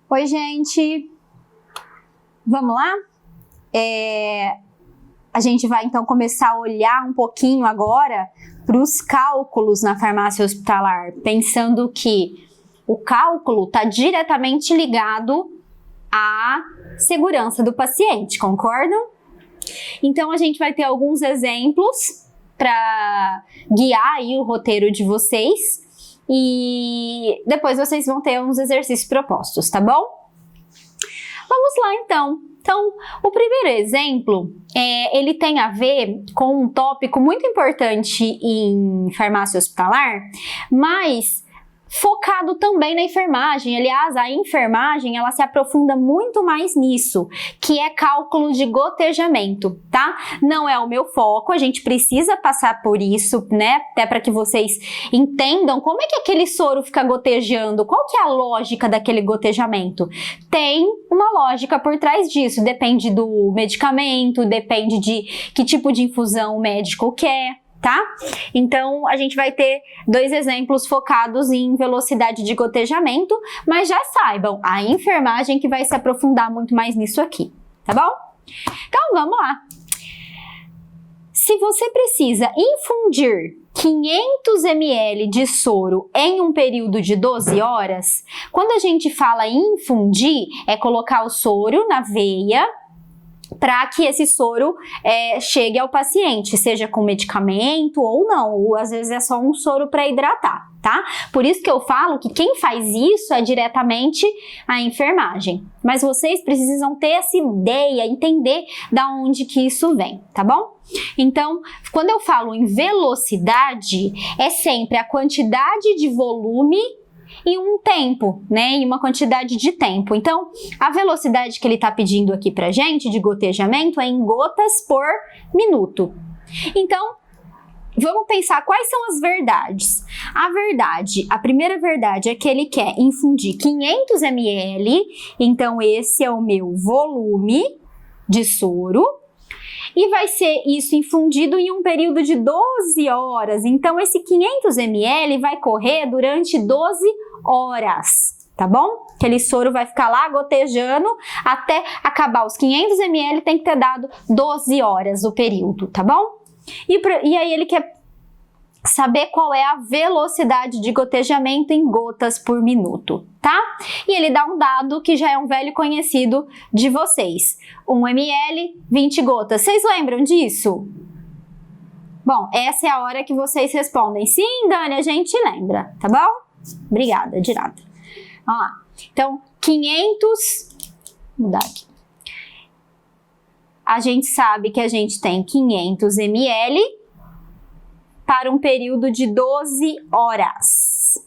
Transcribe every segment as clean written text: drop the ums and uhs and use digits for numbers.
Oi, gente! Vamos lá? A gente vai então começar a olhar um pouquinho agora para os cálculos na farmácia hospitalar, pensando que o cálculo está diretamente ligado à segurança do paciente, concordam? Então a gente vai ter alguns exemplos para guiar aí o roteiro de vocês e depois vocês vão ter uns exercícios propostos, tá bom? Vamos lá então. Então, o primeiro exemplo, ele tem a ver com um tópico muito importante em farmácia hospitalar, mas focado também na enfermagem. Aliás, a enfermagem, ela se aprofunda muito mais nisso, que é cálculo de gotejamento, tá? Não é o meu foco, a gente precisa passar por isso, né? Até para que vocês entendam como é que aquele soro fica gotejando, qual que é a lógica daquele gotejamento. Tem uma lógica por trás disso, depende do medicamento, depende de que tipo de infusão o médico quer, tá? Então, a gente vai ter dois exemplos focados em velocidade de gotejamento, mas já saibam, a enfermagem que vai se aprofundar muito mais nisso aqui, tá bom? Então, vamos lá. Se você precisa infundir 500 ml de soro em um período de 12 horas, quando a gente fala em infundir, é colocar o soro na veia para que esse soro chegue ao paciente, seja com medicamento ou não, ou às vezes é só um soro para hidratar, tá? Por isso que eu falo que quem faz isso é diretamente a enfermagem. Mas vocês precisam ter essa ideia, entender da onde que isso vem, tá bom? Então, quando eu falo em velocidade, é sempre a quantidade de volume em um tempo, né, em uma quantidade de tempo. Então, a velocidade que ele está pedindo aqui pra gente de gotejamento é em gotas por minuto. Então, vamos pensar quais são as verdades. A primeira verdade é que ele quer infundir 500 ml, então esse é o meu volume de soro. E vai ser isso infundido em um período de 12 horas. Então, esse 500 ml vai correr durante 12 horas, tá bom? Aquele soro vai ficar lá gotejando até acabar os 500 ml, tem que ter dado 12 horas o período, tá bom? E aí ele quer saber qual é a velocidade de gotejamento em gotas por minuto, tá? E ele dá um dado que já é um velho conhecido de vocês. 1 ml, 20 gotas. Vocês lembram disso? Bom, essa é a hora que vocês respondem. Sim, Dani, a gente lembra, tá bom? Obrigada, de nada. Vamos lá. Então, 500... Vou mudar aqui. A gente sabe que a gente tem 500 ml para um período de 12 horas.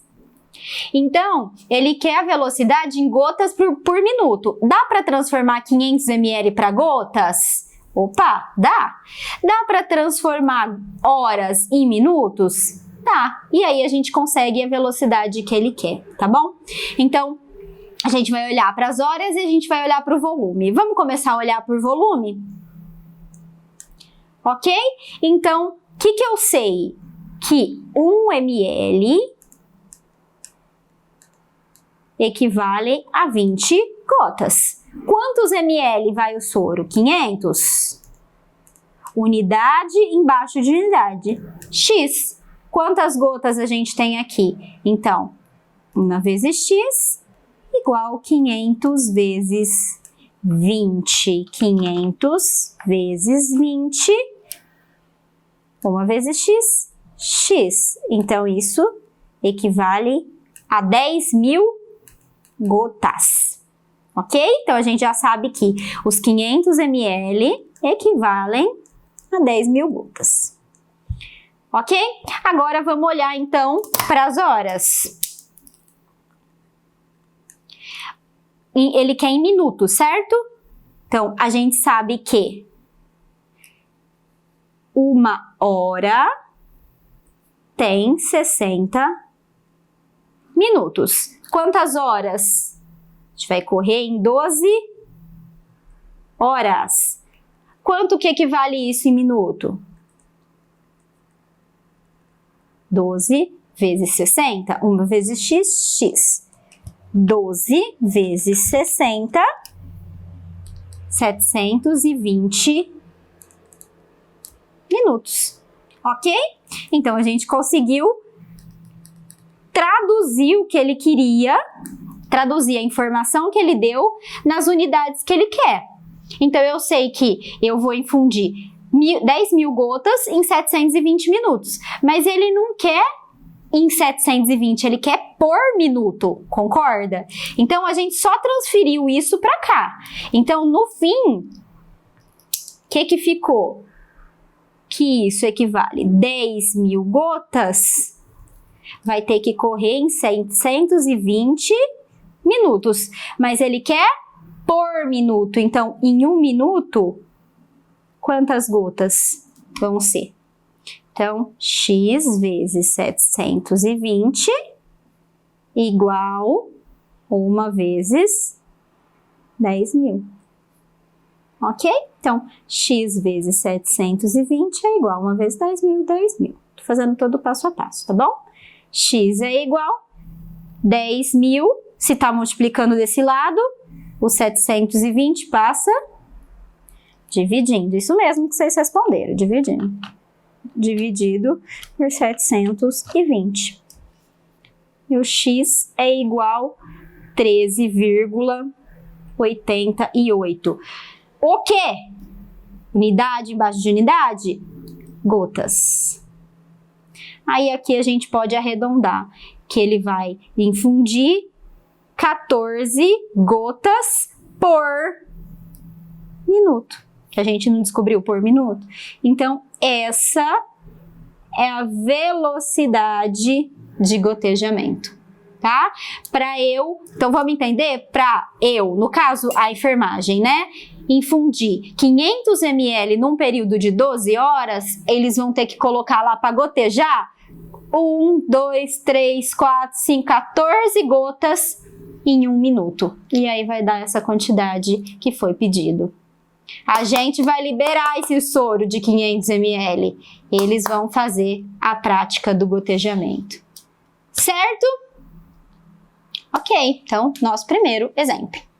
Então, ele quer a velocidade em gotas por minuto. Dá para transformar 500 ml para gotas? Opa, dá! Dá para transformar horas em minutos? Dá! E aí a gente consegue a velocidade que ele quer, tá bom? Então, a gente vai olhar para as horas e a gente vai olhar para o volume. Vamos começar a olhar por volume? Ok? Então, o que eu sei? Que 1 ml equivale a 20 gotas. Quantos ml vai o soro? 500? Unidade embaixo de unidade. X. Quantas gotas a gente tem aqui? Então, 1 vezes X igual 500 vezes 20. 500 vezes 20... 1 vezes x, x. Então, isso equivale a 10.000 gotas. Ok? Então, a gente já sabe que os 500 ml equivalem a 10.000 gotas. Ok? Agora, vamos olhar, então, para as horas. Ele quer em minutos, certo? Então, a gente sabe que 1 hora tem 60 minutos. Quantas horas? A gente vai correr em 12 horas. Quanto que equivale isso em minuto? 12 vezes 60. 1 vezes x, x. 12 vezes 60, 720 minutos, ok? Então, a gente conseguiu traduzir o que ele queria, traduzir a informação que ele deu nas unidades que ele quer. Então, eu sei que eu vou infundir 10.000 gotas em 720 minutos, mas ele não quer em 720, ele quer por minuto, concorda? Então, a gente só transferiu isso para cá. Então, no fim, o que ficou? Que isso equivale 10.000 gotas, vai ter que correr em 720 minutos, mas ele quer por minuto. Então, em 1 minuto, quantas gotas vão ser? Então, x vezes 720 igual 1 vezes 10.000. Ok? Então, x vezes 720 é igual a 1 vezes 10.000, 10.000. Tô fazendo todo o passo a passo, tá bom? X é igual 10.000, se tá multiplicando desse lado, o 720 passa dividindo. Isso mesmo que vocês responderam, dividindo. Dividido por 720. E o x é igual a 13,88. O quê? Unidade embaixo de unidade? Gotas. Aí aqui a gente pode arredondar, que ele vai infundir 14 gotas por minuto. Que a gente não descobriu por minuto. Então, essa é a velocidade de gotejamento, tá? Então vamos entender? Para eu, no caso, a enfermagem, né? Infundir 500 ml num período de 12 horas, eles vão ter que colocar lá para gotejar 1, 2, 3, 4, 5, 14 gotas em 1 minuto. E aí vai dar essa quantidade que foi pedido. A gente vai liberar esse soro de 500 ml. Eles vão fazer a prática do gotejamento. Certo? Ok, então, nosso primeiro exemplo.